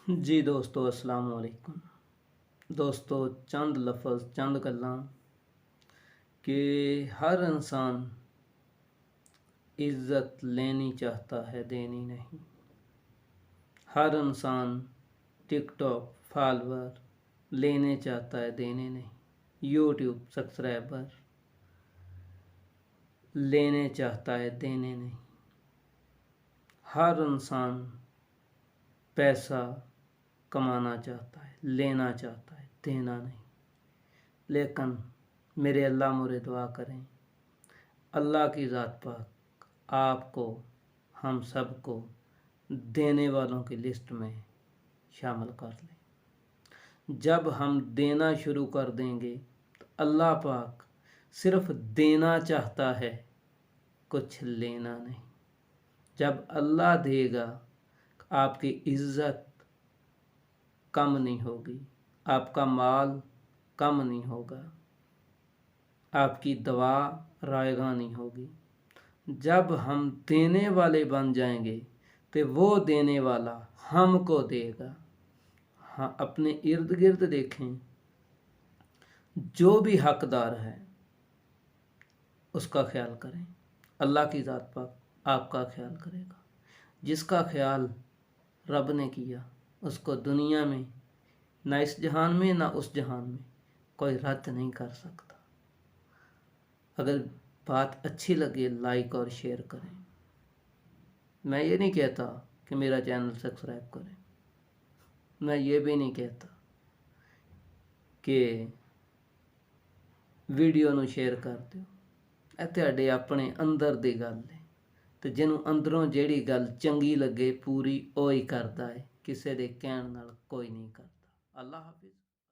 जी दोस्तों, अस्सलाम वालेकुम। दोस्तों, चंद लफ्ज़ चंद गल्लां कि हर इंसान इज़्ज़त लेनी चाहता है, देनी नहीं। हर इंसान टिकटॉक फॉलोअर लेने चाहता है, देने नहीं। यूट्यूब सब्सक्राइबर लेने चाहता है, देने नहीं। हर इंसान पैसा कमाना चाहता है, लेना चाहता है, देना नहीं। लेकिन मेरे अल्लाह मुझे दुआ करें, अल्लाह की ज़ात पाक आपको, हम सबको देने वालों की लिस्ट में शामिल कर लें। जब हम देना शुरू कर देंगे तो अल्लाह पाक सिर्फ देना चाहता है, कुछ लेना नहीं। जब अल्लाह देगा, आपकी इज़्ज़त कम नहीं होगी, आपका माल कम नहीं होगा, आपकी दवा रायगा नहीं होगी। जब हम देने वाले बन जाएंगे तो वो देने वाला हमको देगा। हाँ, अपने इर्द गिर्द देखें, जो भी हकदार है उसका ख्याल करें। अल्लाह की ज़ात पाक आपका ख्याल करेगा। जिसका ख्याल रब ने किया उसको दुनिया में, ना इस जहान में ना उस जहान में, कोई रद्द नहीं कर सकता। अगर बात अच्छी लगे लाइक और शेयर करें। मैं ये नहीं कहता कि मेरा चैनल सब्सक्राइब करें। मैं ये भी नहीं कहता कि वीडियो ਨੂੰ शेयर कर ਦਿਓ। ਇਹ ਤੁਹਾਡੇ ਆਪਣੇ ਅੰਦਰ ਦੀ ਗੱਲ ਹੈ ਤੇ ਜਿਹਨੂੰ ਅੰਦਰੋਂ ਜਿਹੜੀ ਗੱਲ ਚੰਗੀ ਲੱਗੇ ਪੂਰੀ ਉਹ ਹੀ ਕਰਦਾ ਹੈ। ਕਿਸੇ ਦੇ ਕਹਿਣ ਨਾਲ ਕੋਈ ਨਹੀਂ ਕਰਦਾ। ਅੱਲਾ ਹਾਫਿਜ਼।